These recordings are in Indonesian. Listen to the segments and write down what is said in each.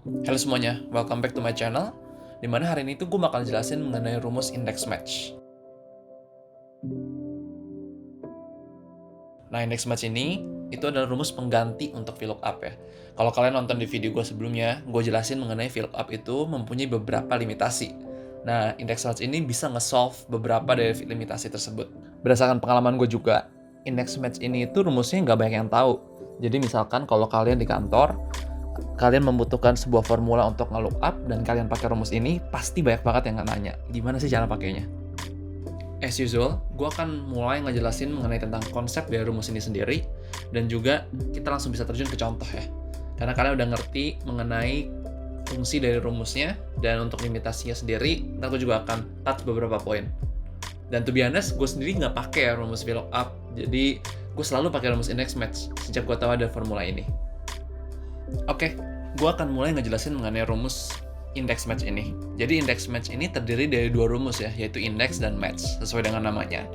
Halo semuanya, welcome back to my channel. Dimana hari ini tuh gue bakal jelasin mengenai rumus index match. Nah, index match ini itu adalah rumus pengganti untuk VLOOKUP ya. Kalau kalian nonton di video gue sebelumnya, gue jelasin mengenai VLOOKUP itu mempunyai beberapa limitasi. Nah, index match ini bisa nge-solve beberapa dari limitasi tersebut. Berdasarkan pengalaman gue juga, index match ini itu rumusnya nggak banyak yang tahu. Jadi misalkan kalau kalian di kantor, kalian membutuhkan sebuah formula untuk nge-lookup dan kalian pakai rumus ini, pasti banyak banget yang nggak nanya, gimana sih cara pakainya? As usual, gue akan mulai ngejelasin mengenai tentang konsep dari rumus ini sendiri, dan juga kita langsung bisa terjun ke contoh ya. Karena kalian udah ngerti mengenai fungsi dari rumusnya, dan untuk limitasinya sendiri, ntar gue juga akan touch beberapa poin. Dan to be honest, gue sendiri nggak pakai rumus VLOOKUP, jadi gue selalu pakai rumus index match sejak gue tahu ada formula ini. Oke, gue akan mulai ngejelasin mengenai rumus index match ini. Jadi index match ini terdiri dari dua rumus ya, yaitu index dan match, sesuai dengan namanya.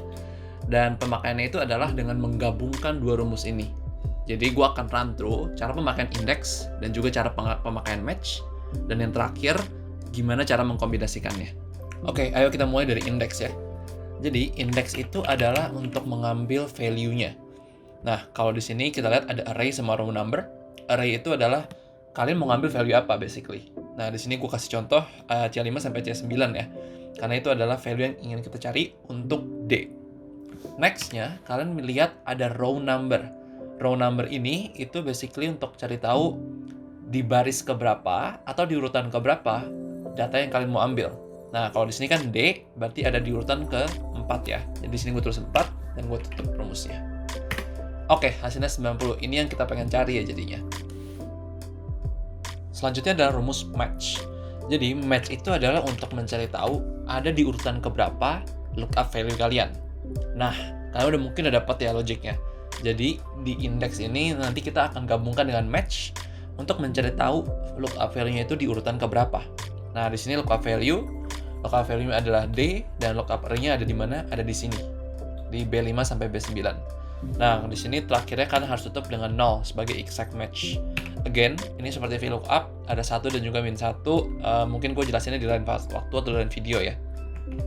Dan pemakaiannya itu adalah dengan menggabungkan dua rumus ini. Jadi gue akan run through cara pemakaian index dan juga cara pemakaian match. Dan yang terakhir, gimana cara mengkombinasikannya. Oke, ayo kita mulai dari index ya. Jadi index itu adalah untuk mengambil value-nya. Nah, kalau di sini kita lihat ada array sama row number. Array itu adalah kalian mau ngambil value apa basically. Nah, di sini gue kasih contoh C5 sampai C9 ya. Karena itu adalah value yang ingin kita cari untuk D. Next-nya, kalian melihat ada row number. Row number ini itu basically untuk cari tahu di baris keberapa atau di urutan keberapa data yang kalian mau ambil. Nah, kalau di sini kan D, berarti ada di urutan ke-4 ya. Jadi di sini gue tulis 4 dan gue tutup rumusnya. Oke, hasilnya 90. Ini yang kita pengen cari ya jadinya. Selanjutnya adalah rumus match. Jadi, match itu adalah untuk mencari tahu ada di urutan keberapa lookup value kalian. Nah, kalian udah mungkin udah dapat ya logiknya. Jadi, di index ini nanti kita akan gabungkan dengan match untuk mencari tahu lookup value-nya itu di urutan keberapa. Nah, di sini lookup value-nya adalah D, dan lookup array-nya ada di mana? Ada di sini. Di B5 sampai B9. Nah, di sini terakhirnya kalian harus tutup dengan 0 sebagai exact match. Again, ini seperti VLOOKUP, ada 1 dan juga min 1. Mungkin gue jelasinnya di lain waktu atau di lain video ya.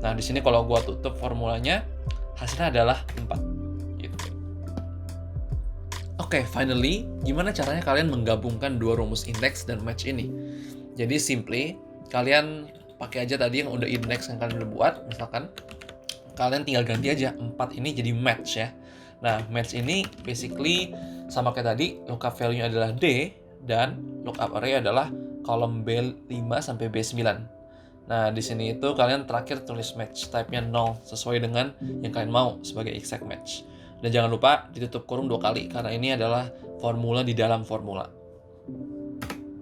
Nah, di sini kalau gue tutup formulanya, hasilnya adalah 4. Gitu. Oke, finally, gimana caranya kalian menggabungkan dua rumus index dan match ini? Jadi, simply, kalian pakai aja tadi yang udah index yang kalian udah buat, misalkan, kalian tinggal ganti aja 4 ini jadi match ya. Nah, match ini basically sama kayak tadi, lookup value-nya adalah D, dan lookup array adalah kolom B5 sampai B9. Nah, di sini itu kalian terakhir tulis match type-nya 0, sesuai dengan yang kalian mau sebagai exact match. Dan jangan lupa ditutup kurung 2 kali, karena ini adalah formula di dalam formula.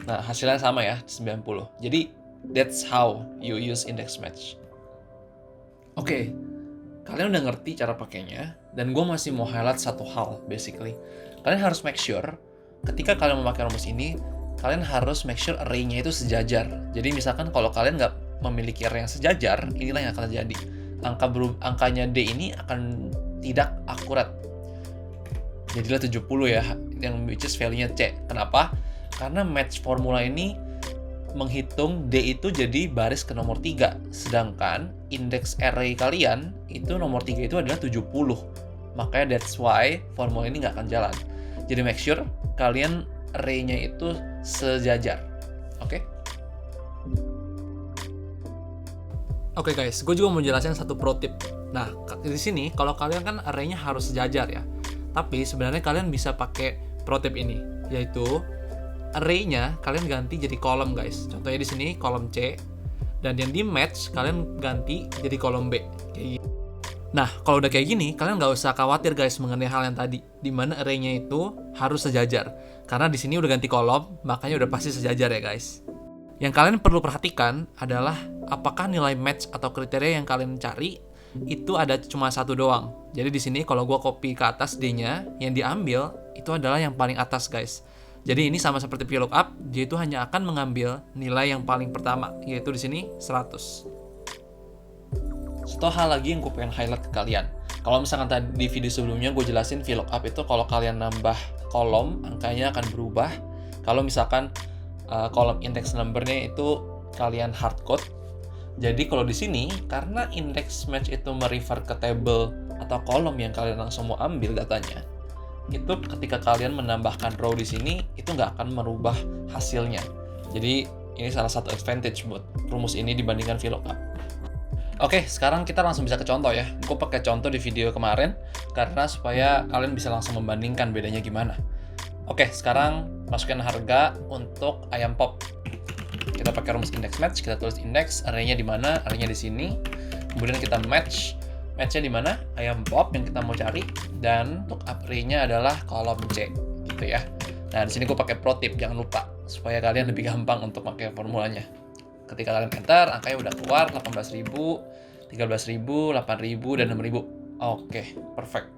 Nah, hasilnya sama ya, 90. Jadi, that's how you use index match. Oke. Kalian udah ngerti cara pakainya, dan gue masih mau highlight satu hal, basically. Kalian harus make sure, ketika kalian memakai rumus ini, kalian harus make sure array-nya itu sejajar. Jadi misalkan kalau kalian nggak memiliki array yang sejajar, inilah yang akan terjadi. Angkanya D ini akan tidak akurat. Jadilah 70 ya, yang which is value-nya C. Kenapa? Karena match formula ini menghitung D itu jadi baris ke nomor 3, sedangkan indeks array kalian itu nomor 3 itu adalah 70. Makanya that's why formula ini nggak akan jalan. Jadi make sure kalian array-nya itu sejajar. Oke? Oke guys, gue juga mau jelasin satu pro tip. Nah, di sini kalau kalian kan array-nya harus sejajar ya. Tapi sebenarnya kalian bisa pakai pro tip ini, yaitu array-nya kalian ganti jadi kolom guys. Contohnya di sini kolom C, dan yang di match kalian ganti jadi kolom B. Kayak gitu. Nah, kalau udah kayak gini, kalian nggak usah khawatir guys mengenai hal yang tadi, di mana array-nya itu harus sejajar. Karena di sini udah ganti kolom, makanya udah pasti sejajar ya guys. Yang kalian perlu perhatikan adalah apakah nilai match atau kriteria yang kalian cari itu ada cuma satu doang. Jadi di sini kalau gua copy ke atas D-nya, yang diambil itu adalah yang paling atas guys. Jadi ini sama seperti VLOOKUP, dia itu hanya akan mengambil nilai yang paling pertama, yaitu di sini 100. Satu hal lagi yang gue pengen highlight ke kalian. Kalau misalkan tadi di video sebelumnya gue jelasin VLOOKUP itu kalau kalian nambah kolom, angkanya akan berubah. Kalau misalkan kolom index number-nya itu kalian hardcode. Jadi kalau di sini, karena index match itu merefer ke table atau kolom yang kalian langsung mau ambil datanya, itu ketika kalian menambahkan row di sini, itu nggak akan merubah hasilnya. Jadi ini salah satu advantage buat rumus ini dibandingkan VLOOKUP. Oke, sekarang kita langsung bisa ke contoh ya. Gue pakai contoh di video kemarin karena supaya kalian bisa langsung membandingkan bedanya gimana. Oke, sekarang masukin harga untuk ayam pop. Kita pakai rumus index match, kita tulis index, array-nya di mana? Array-nya di sini. Kemudian kita match. Match-nya di mana? Ayam pop yang kita mau cari, dan untuk array-nya adalah kolom C gitu ya. Nah, di sini gue pakai pro tip, jangan lupa supaya kalian lebih gampang untuk pakai formulanya. Ketika kalian enter, angkanya udah keluar 18.000, 13.000, 8.000, dan 6.000. Oke, perfect.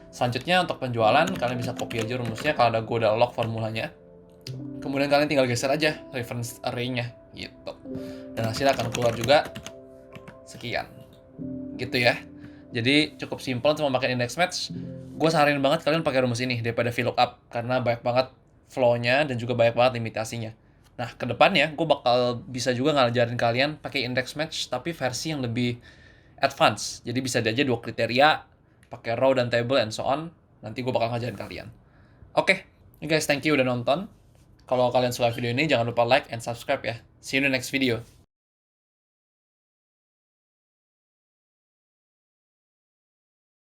Selanjutnya untuk penjualan, kalian bisa copy aja rumusnya kalau ada gue udah lock formulanya. Kemudian kalian tinggal geser aja reference array-nya gitu. Dan hasilnya akan keluar juga sekian. Gitu ya. Jadi cukup simpel cuma pakai index match. Gue saranin banget kalian pakai rumus ini daripada VLOOKUP karena banyak banget flow-nya dan juga banyak banget limitasinya. Nah, kedepannya gue bakal bisa juga ngajarin kalian pakai index match tapi versi yang lebih advance. Jadi bisa aja 2 kriteria, pakai row dan table and so on. Nanti gue bakal ngajarin kalian. Oke, guys, thank you udah nonton. Kalau kalian suka video ini, jangan lupa like and subscribe ya. See you in the next video.